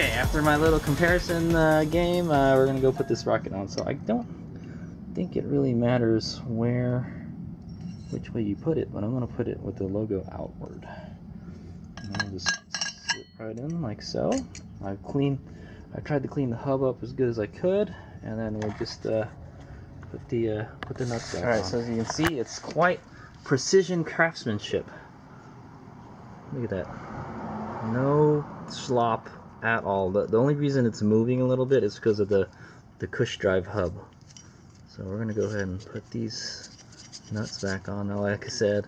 Okay, after my little comparison game, we're gonna go put this sprocket on. So I don't think it really matters which way you put it, but I'm gonna put it with the logo outward. And I'll just slip right in like so. I tried to clean the hub up as good as I could, and then we'll just put the nuts back on. All right, so as you can see, it's quite precision craftsmanship. Look at that. No slop at all. The only reason it's moving a little bit is because of the cush drive hub. So we're gonna go ahead and put these nuts back on. Now, like I said,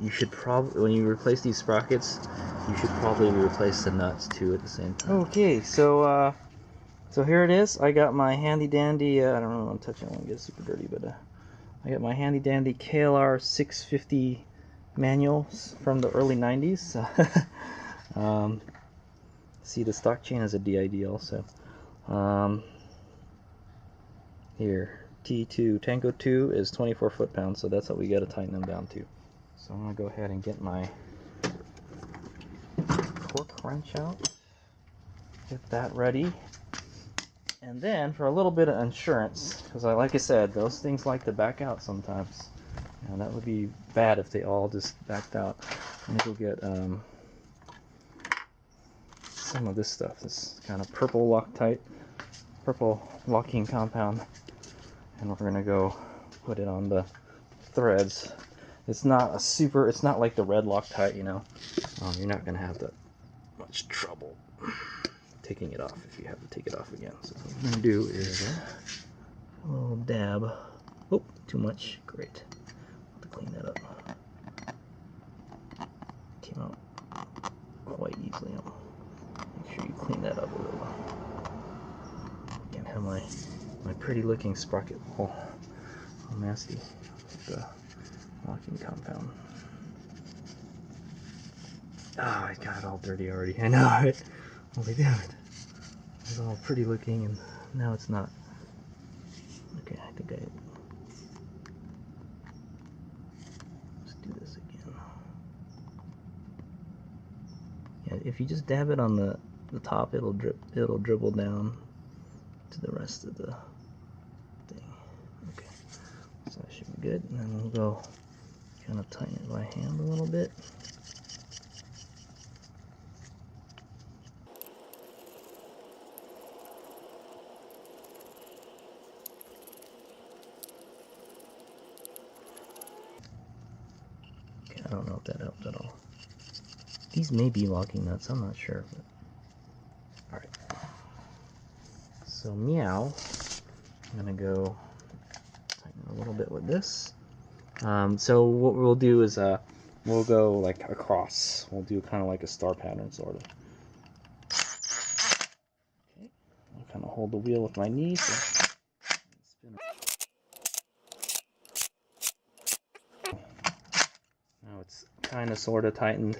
you should probably, when you replace these sprockets, you should probably replace the nuts too at the same time. Okay, so so here it is. I got my handy dandy. I don't know. I'm touching. I don't want to get super dirty, but I got my handy dandy KLR650 manuals from the early 90s. See, the stock chain has a DID also. Here, T2 Tango 2 is 24 foot-pounds, so that's what we got to tighten them down to. So I'm gonna go ahead and get my torque wrench out, get that ready, and then for a little bit of insurance, because like I said, those things like to back out sometimes, and that would be bad if they all just backed out. I'm gonna go get some of this stuff, this kind of purple locking compound, and we're gonna go put it on the threads. It's not like the red Loctite, you know. You're not gonna have that much trouble taking it off if you have to take it off again. So what we're gonna do is a little dab. Oh, too much. Great. Have to clean that up. Came out quite easily. Make sure you clean that up a little. Again, have my pretty looking sprocket all nasty with the locking compound. Ah, I got it all dirty already. I know, right? Holy damn it. It was all pretty looking and now it's not. Okay, I think let's do this again. Yeah, if you just dab it on the top, it'll dribble down to the rest of the thing. Okay, so that should be good. And then we'll go kind of tighten it by hand a little bit. Okay, I don't know if that helped at all. These may be locking nuts, I'm not sure. But alright. So meow. I'm gonna go tighten a little bit with this. So what we'll do is we'll go like across. We'll do kind of like a star pattern sort of. Okay. I'll kind of hold the wheel with my knees. Spin. Now it's kind of sort of tightened.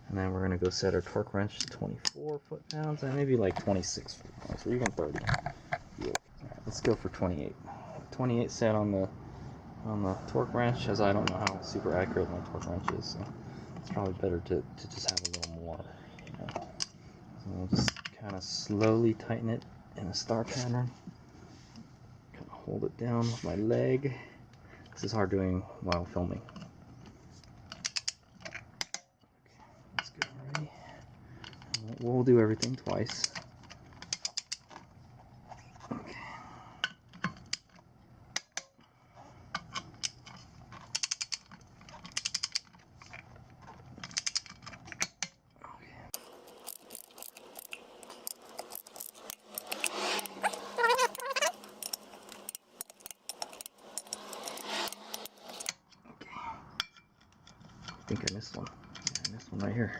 And then we're gonna go set our torque wrench to 24 foot-pounds and maybe like 26 foot-pounds, or even 30. Yeah. Alright, let's go for 28. 28 set on the torque wrench, as I don't know how super accurate my torque wrench is, so it's probably better to just have a little more. You know? So we'll just kind of slowly tighten it in a star pattern. Kind of hold it down with my leg. This is hard doing while filming. We'll do everything twice. Okay. I think I missed one. Yeah, I missed one right here.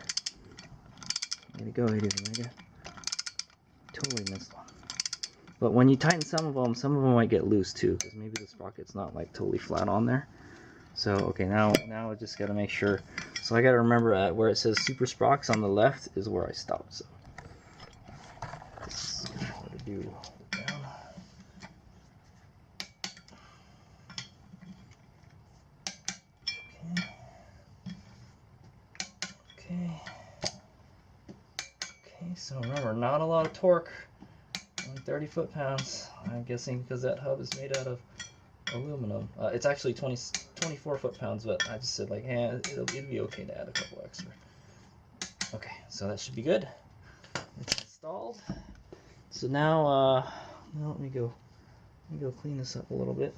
Way to go, Omega. Totally missed one. But when you tighten some of them might get loose too, because maybe the sprocket's not like totally flat on there. So okay, now I just gotta make sure. So I gotta remember where it says Super Sprox on the left is where I stopped. So this is what to do. Okay. Okay, so remember, not a lot of torque, only 30 foot-pounds. I'm guessing because that hub is made out of aluminum. It's actually 24 foot-pounds, but I just said like, it'll be okay to add a couple extra. Okay, so that should be good. It's installed. So now, let me go clean this up a little bit.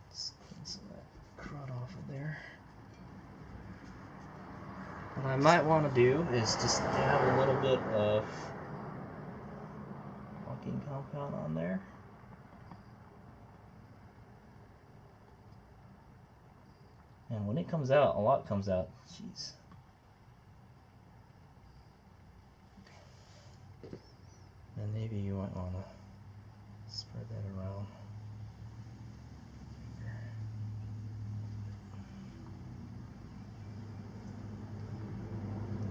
Let's clean some of that crud off of there. What I might want to do is just dab a little bit of locking compound on there. And when it comes out, a lot comes out. Jeez. And maybe you might want to spread that around.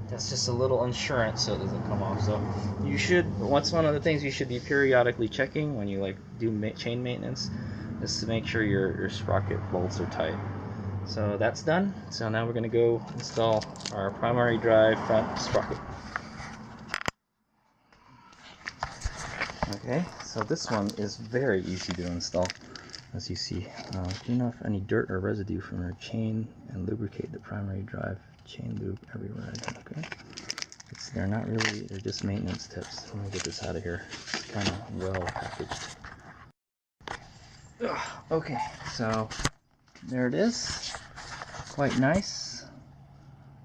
That's just a little insurance so it doesn't come off. So you should, what's one of the things you should be periodically checking when you like do chain maintenance is to make sure your sprocket bolts are tight. So that's done. So now we're going to go install our primary drive front sprocket. Okay, so this one is very easy to install. As you see, clean off any dirt or residue from your chain and lubricate the primary drive chain lube everywhere. Okay, they're not really, they're just maintenance tips. Let me get this out of here. It's kind of well packaged. Okay, so there it is. Quite nice.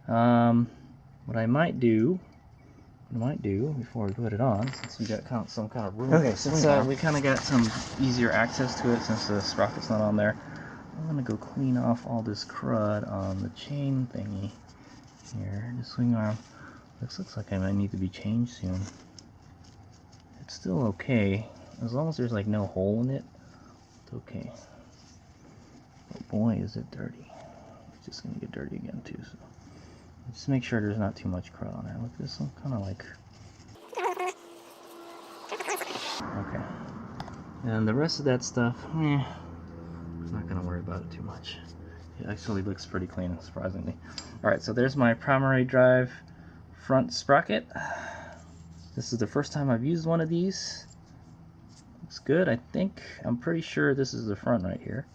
What I might do before we put it on, since we got some kind of room. Okay, since we kind of got some easier access to it since the sprocket's not on there, I'm gonna go clean off all this crud on the chain thingy here. The swing arm. This looks like I might need to be changed soon. It's still okay as long as there's like no hole in it. It's okay. But boy, is it dirty. It's just gonna get dirty again too. So. Just make sure there's not too much crud on there. Look, this one kind of like... Okay. And the rest of that stuff, I'm not going to worry about it too much. It actually looks pretty clean, surprisingly. Alright, so there's my primary drive front sprocket. This is the first time I've used one of these. Looks good, I think. I'm pretty sure this is the front right here.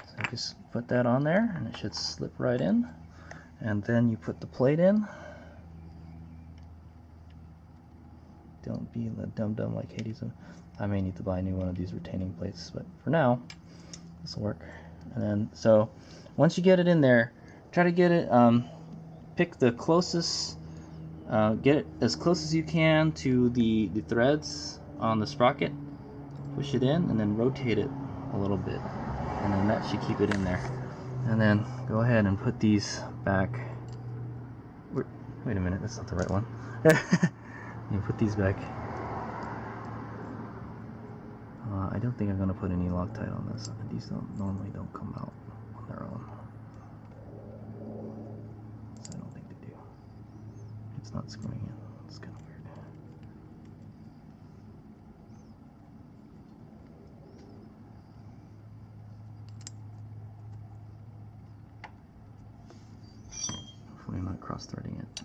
So just put that on there, and it should slip right in. And then you put the plate in. Don't be a dum-dum like Hades. I may need to buy a new one of these retaining plates, but for now, this will work. And then, so once you get it in there, try to get it, pick the closest, get it as close as you can to the threads on the sprocket. Push it in and then rotate it a little bit. And then that should keep it in there. And then go ahead and put these back. Wait a minute, that's not the right one. You put these back. I don't think I'm going to put any Loctite on this. These normally don't come out on their own. So I don't think they do. It's not screwing in. It's kind of weird. Hopefully I'm not cross-threading it.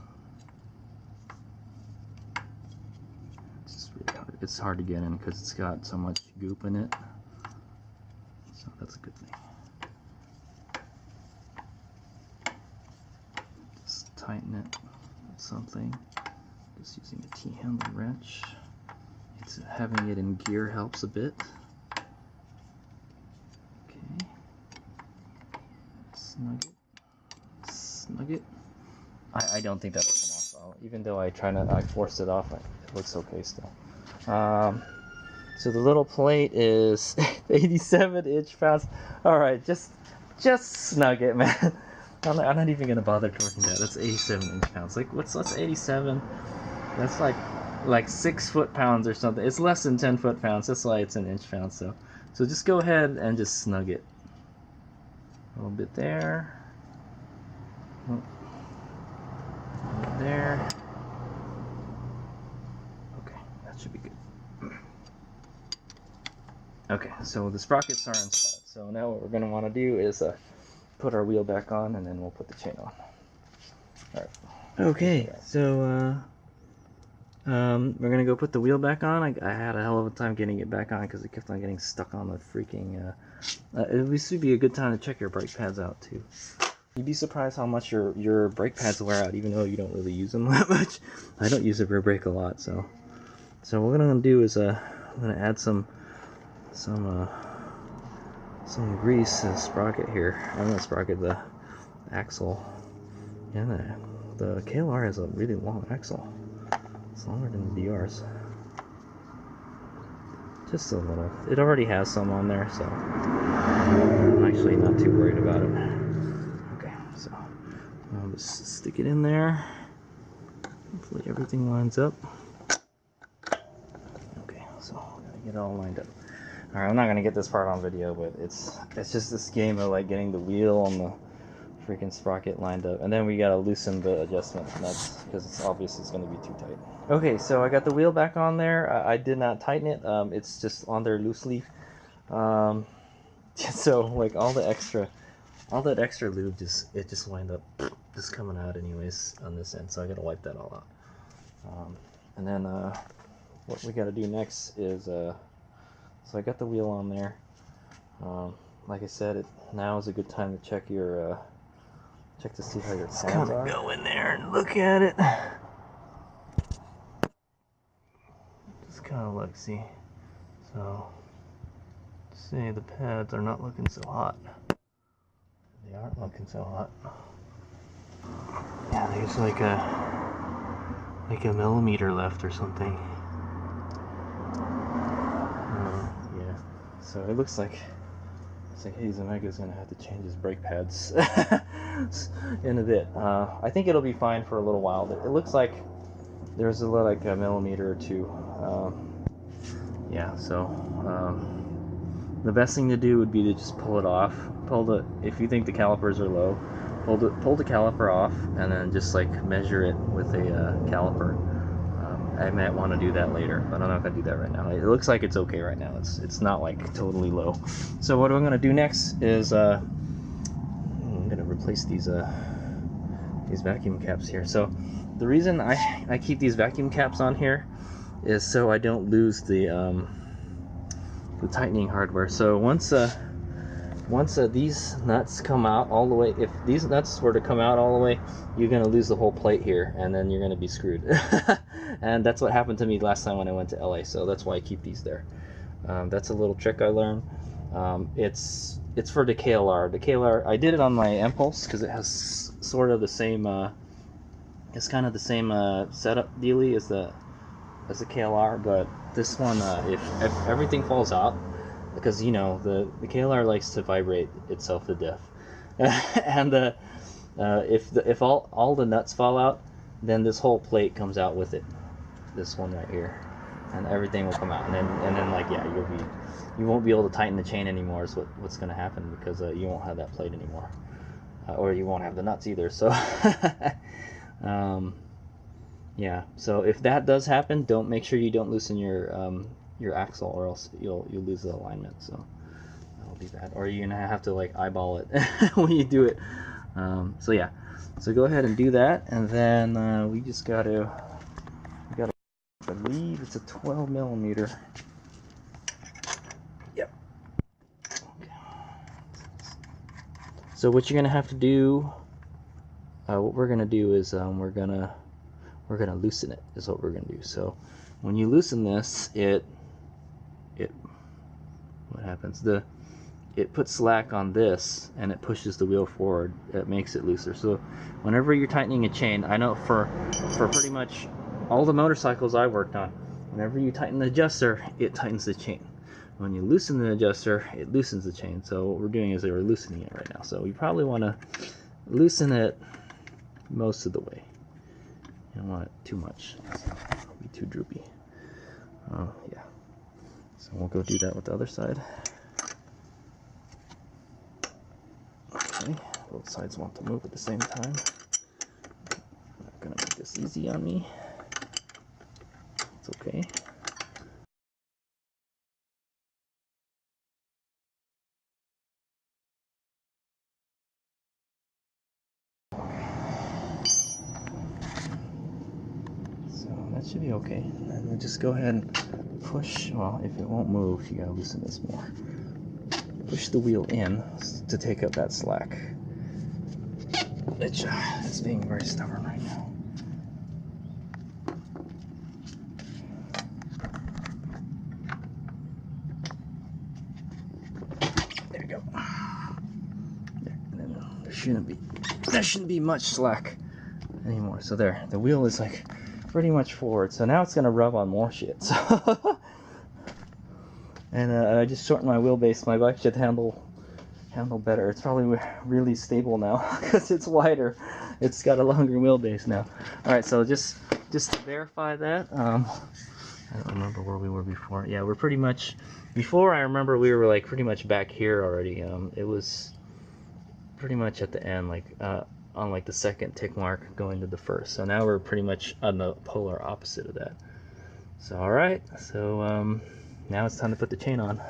It's hard to get in because it's got so much goop in it. So that's a good thing. Just tighten it with something. Just using a T-handle wrench. It's having it in gear helps a bit. Okay. Snug it. Snug it. I don't think that'll come off. Even though I forced it off, it looks okay still. So the little plate is 87 inch-pounds. Alright, just snug it, man. I'm not even gonna bother torquing that. That's 87 inch-pounds. Like, what's 87? That's like 6 foot-pounds or something. It's less than 10 foot-pounds. That's why it's an inch-pound. So just go ahead and just snug it. A little bit there. A little bit there. Should be good. Okay, so the sprockets are installed. So now what we're going to want to do is put our wheel back on, and then we'll put the chain on. Alright. Okay, so We're gonna go put the wheel back on. I had a hell of a time getting it back on because it kept on getting stuck on the freaking. This would be a good time to check your brake pads out too. You'd be surprised how much your brake pads wear out, even though you don't really use them that much. I don't use a rear brake a lot, so what we're gonna do is I'm gonna add some grease to the sprocket here. I'm gonna sprocket the axle. Yeah, the KLR has a really long axle. It's longer than the DRs. Just a little. It already has some on there, so I'm actually not too worried about it. Okay, so I'll just stick it in there. Hopefully everything lines up. Okay, so I'm gonna get it all lined up. Alright, I'm not gonna get this part on video, but it's just this game of like getting the wheel on the freaking sprocket lined up, and then we gotta loosen the adjustment nuts because it's obvious it's gonna be too tight. Okay, so I got the wheel back on there. I did not tighten it. It's just on there loosely. So like all that extra lube just wound up just coming out anyways on this end. So I gotta wipe that all out. And then what we gotta do next is so I got the wheel on there. Like I said, now is a good time to check your check to see how your pads are. Go in there and look at it. Just kind of look, see. So, see, the pads are not looking so hot. They aren't looking so hot. Yeah, there's like a millimeter left or something. Yeah. So it looks like Hayes Omega's gonna have to change his brake pads in a bit. I think it'll be fine for a little while. It looks like there's like a millimeter or two. Yeah, so the best thing to do would be to just pull it off. If you think the calipers are low, pull the caliper off, and then just like measure it with a caliper. I might want to do that later, but I'm not going to do that right now. It looks like it's okay right now. It's not like totally low. So what I'm going to do next is I'm going to replace these vacuum caps here. So the reason I keep these vacuum caps on here is so I don't lose the tightening hardware. So once these nuts come out all the way, if these nuts were to come out all the way, you're going to lose the whole plate here, and then you're going to be screwed. And that's what happened to me last time when I went to LA, so that's why I keep these there. That's a little trick I learned. It's for the KLR. The KLR, I did it on my Impulse because it has sort of the same, it's kind of the same setup dealy as the KLR, but this one, if everything falls out, because you know the KLR likes to vibrate itself to death, and if all the nuts fall out, then this whole plate comes out with it, this one right here, and everything will come out, and then like, yeah, you won't be able to tighten the chain anymore. Is what's going to happen, because you won't have that plate anymore, or you won't have the nuts either. So yeah, so if that does happen, make sure you don't loosen your axle, or else you'll lose the alignment. So that'll be bad, or you're gonna have to like eyeball it when you do it. So yeah, so go ahead and do that, and then we gotta, I believe it's a 12 millimeter. Yep. Okay. So what you're gonna have to do, what we're gonna do is we're gonna loosen it, is what we're gonna do. So when you loosen this, what happens? It puts slack on this, and it pushes the wheel forward. It makes it looser. So whenever you're tightening a chain, I know for pretty much all the motorcycles I worked on, whenever you tighten the adjuster, it tightens the chain. When you loosen the adjuster, it loosens the chain. So what we're doing is we're loosening it right now. So we probably want to loosen it most of the way. You don't want it too much. It'll be too droopy. Yeah. So we'll go do that with the other side. Okay, both sides want to move at the same time. I'm not gonna make this easy on me. It's okay. should be okay. And then just go ahead and push. Well, if it won't move, you gotta loosen this more. Push the wheel in to take up that slack. It's being very stubborn right now. There we go. There, and then there shouldn't be much slack anymore. So there, the wheel is like pretty much forward. So now it's gonna rub on more shit. So and I just shortened my wheelbase. My bike should handle better. It's probably really stable now because it's wider. It's got a longer wheelbase now. All right, so just to verify that, I don't remember where we were before. Yeah, we're pretty much before. I remember we were like pretty much back here already. It was pretty much at the end, like on like the second tick mark going to the first. So now we're pretty much on the polar opposite of that. So all right, so now it's time to put the chain on.